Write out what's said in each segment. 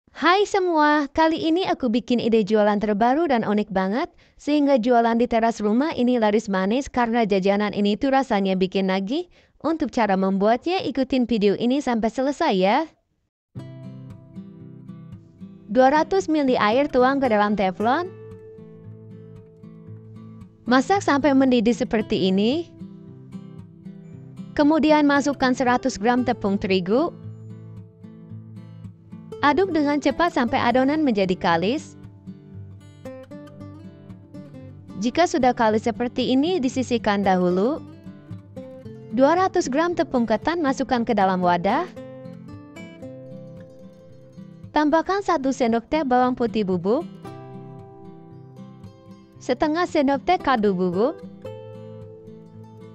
Hai semua, kali ini aku bikin ide jualan terbaru dan unik banget, sehingga jualan di teras rumah ini laris manis karena jajanan ini tuh rasanya bikin nagih. Untuk cara membuatnya, ikutin video ini sampai selesai ya. 200 ml air tuang ke dalam teflon. Masak sampai mendidih seperti ini. Kemudian masukkan 100 gram tepung terigu. Aduk dengan cepat sampai adonan menjadi kalis. Jika sudah kalis seperti ini, disisihkan dahulu. 200 gram tepung ketan masukkan ke dalam wadah. Tambahkan 1 sendok teh bawang putih bubuk. Setengah sendok teh kaldu bubuk.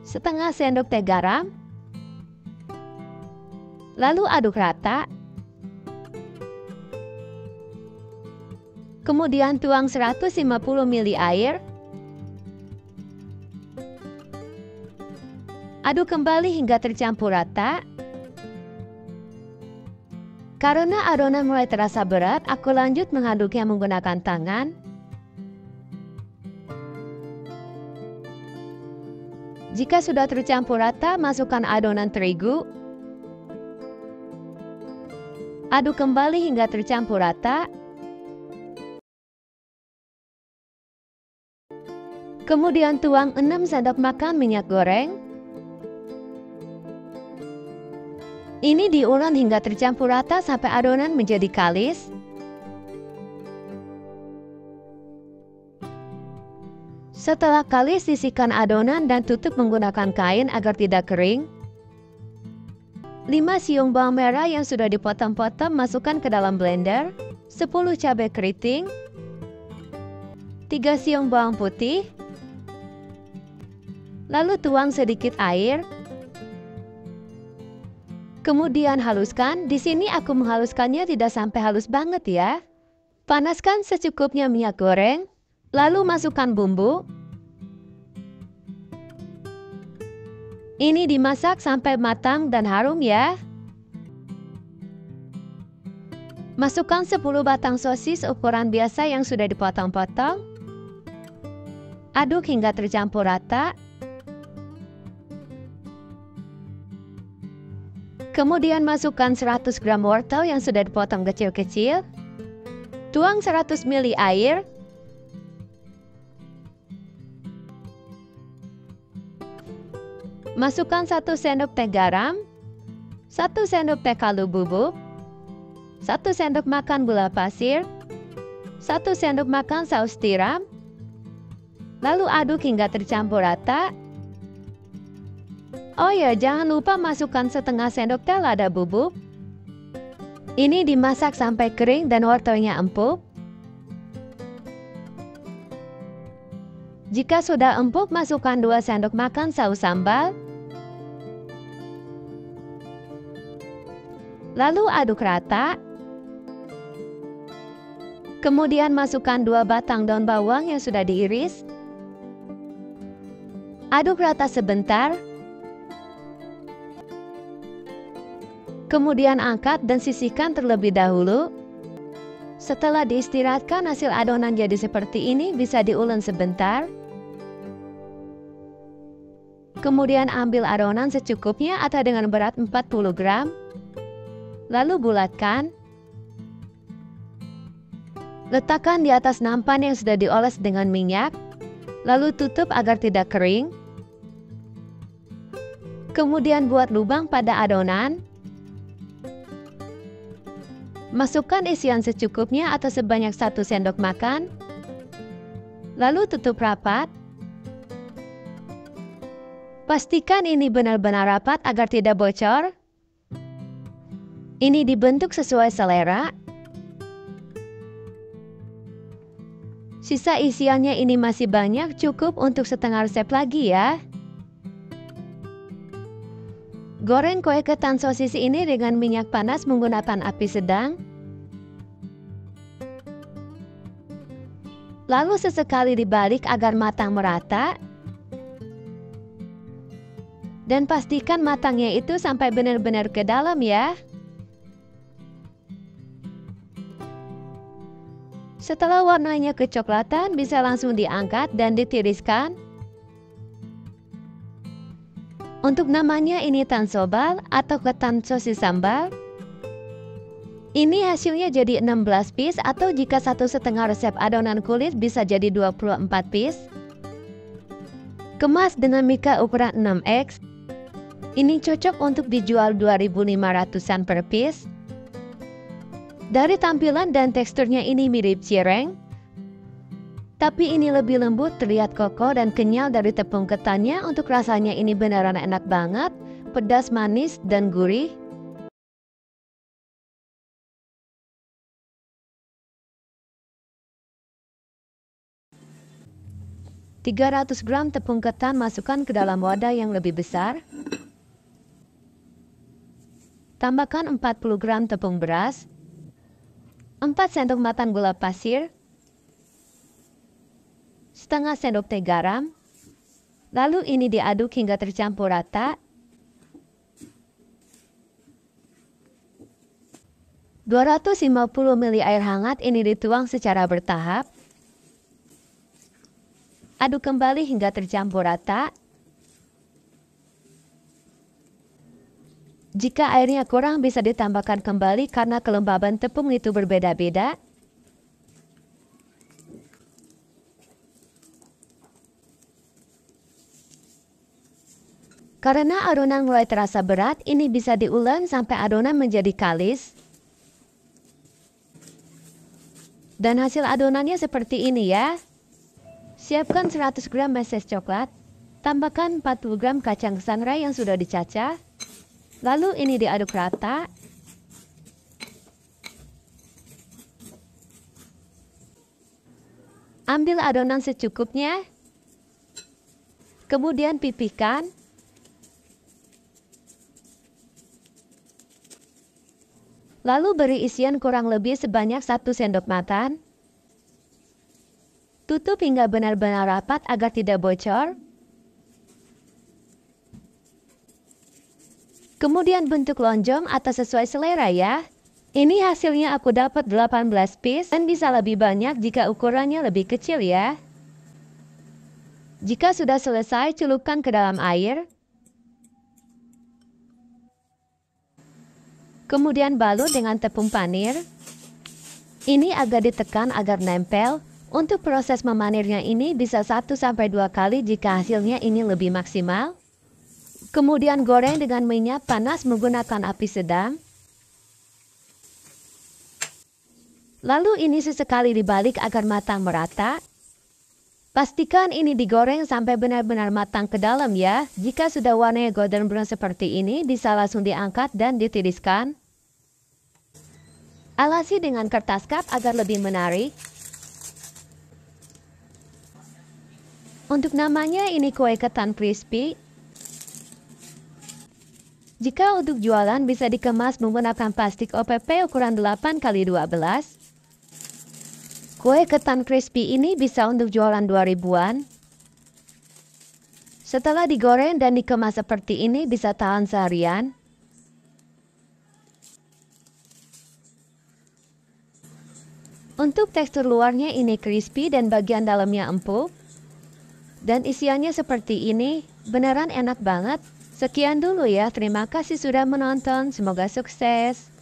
Setengah sendok teh garam. Lalu aduk rata. Kemudian tuang 150 ml air. Aduk kembali hingga tercampur rata. Karena adonan mulai terasa berat, aku lanjut mengaduknya menggunakan tangan. Jika sudah tercampur rata, masukkan adonan terigu. Aduk kembali hingga tercampur rata. Kemudian tuang 6 sendok makan minyak goreng. Ini diulek hingga tercampur rata sampai adonan menjadi kalis. Setelah kalis, sisihkan adonan dan tutup menggunakan kain agar tidak kering. 5 siung bawang merah yang sudah dipotong-potong masukkan ke dalam blender. 10 cabai keriting. 3 siung bawang putih. Lalu tuang sedikit air. Kemudian haluskan. Di sini aku menghaluskannya tidak sampai halus banget ya. Panaskan secukupnya minyak goreng. Lalu masukkan bumbu. Ini dimasak sampai matang dan harum ya. Masukkan 10 batang sosis ukuran biasa yang sudah dipotong-potong. Aduk hingga tercampur rata. Kemudian masukkan 100 gram wortel yang sudah dipotong kecil-kecil. Tuang 100 ml air. Masukkan 1 sendok teh garam. 1 sendok teh kaldu bubuk. 1 sendok makan gula pasir. 1 sendok makan saus tiram. Lalu aduk hingga tercampur rata. Oh ya, jangan lupa masukkan setengah sendok teh lada bubuk. Ini dimasak sampai kering dan wortelnya empuk. Jika sudah empuk, masukkan 2 sendok makan saus sambal. Lalu aduk rata. Kemudian masukkan 2 batang daun bawang yang sudah diiris. Aduk rata sebentar. Kemudian angkat dan sisihkan terlebih dahulu. Setelah diistirahatkan, hasil adonan jadi seperti ini, bisa diulek sebentar. Kemudian ambil adonan secukupnya atau dengan berat 40 gram. Lalu bulatkan. Letakkan di atas nampan yang sudah dioles dengan minyak. Lalu tutup agar tidak kering. Kemudian buat lubang pada adonan. Masukkan isian secukupnya atau sebanyak 1 sendok makan. Lalu tutup rapat. Pastikan ini benar-benar rapat agar tidak bocor. Ini dibentuk sesuai selera. Sisa isiannya ini masih banyak, cukup untuk setengah resep lagi ya. Goreng kue ketan sosis ini dengan minyak panas menggunakan api sedang. Lalu sesekali dibalik agar matang merata. Dan pastikan matangnya itu sampai benar-benar ke dalam ya. Setelah warnanya kecoklatan, bisa langsung diangkat dan ditiriskan. Untuk namanya ini tansobal atau ketan sosis sambal. Ini hasilnya jadi 16 piece atau jika 1,5 resep adonan kulit bisa jadi 24 piece. Kemas dengan mika ukuran 6x. Ini cocok untuk dijual 2.500-an per piece. Dari tampilan dan teksturnya ini mirip cireng. Tapi ini lebih lembut, terlihat kokoh dan kenyal dari tepung ketannya. Untuk rasanya ini beneran enak banget, pedas, manis, dan gurih. 300 gram tepung ketan masukkan ke dalam wadah yang lebih besar. Tambahkan 40 gram tepung beras, 4 sendok makan gula pasir, setengah sendok teh garam. Lalu ini diaduk hingga tercampur rata. 250 ml air hangat ini dituang secara bertahap. Aduk kembali hingga tercampur rata. Jika airnya kurang bisa ditambahkan kembali karena kelembaban tepung itu berbeda-beda. Karena adonan mulai terasa berat, ini bisa diulang sampai adonan menjadi kalis. Dan hasil adonannya seperti ini ya. Siapkan 100 gram meses coklat, tambahkan 40 gram kacang sangrai yang sudah dicacah. Lalu ini diaduk rata. Ambil adonan secukupnya. Kemudian pipihkan. Lalu beri isian kurang lebih sebanyak 1 sendok makan. Tutup hingga benar-benar rapat agar tidak bocor. Kemudian bentuk lonjong atau sesuai selera ya. Ini hasilnya aku dapat 18 piece dan bisa lebih banyak jika ukurannya lebih kecil ya. Jika sudah selesai, celupkan ke dalam air. Kemudian balut dengan tepung panir. Ini agak ditekan agar nempel. Untuk proses memanirnya ini bisa 1-2 kali jika hasilnya ini lebih maksimal. Kemudian goreng dengan minyak panas menggunakan api sedang. Lalu ini sesekali dibalik agar matang merata. Pastikan ini digoreng sampai benar-benar matang ke dalam ya. Jika sudah warnanya golden brown seperti ini, bisa langsung diangkat dan ditiriskan. Alasi dengan kertas kap agar lebih menarik. Untuk namanya ini kue ketan crispy. Jika untuk jualan bisa dikemas menggunakan plastik OPP ukuran 8x12. Kue ketan crispy ini bisa untuk jualan 2000-an. Setelah digoreng dan dikemas seperti ini bisa tahan seharian. Untuk tekstur luarnya ini crispy dan bagian dalamnya empuk. Dan isiannya seperti ini, beneran enak banget. Sekian dulu ya, terima kasih sudah menonton, semoga sukses.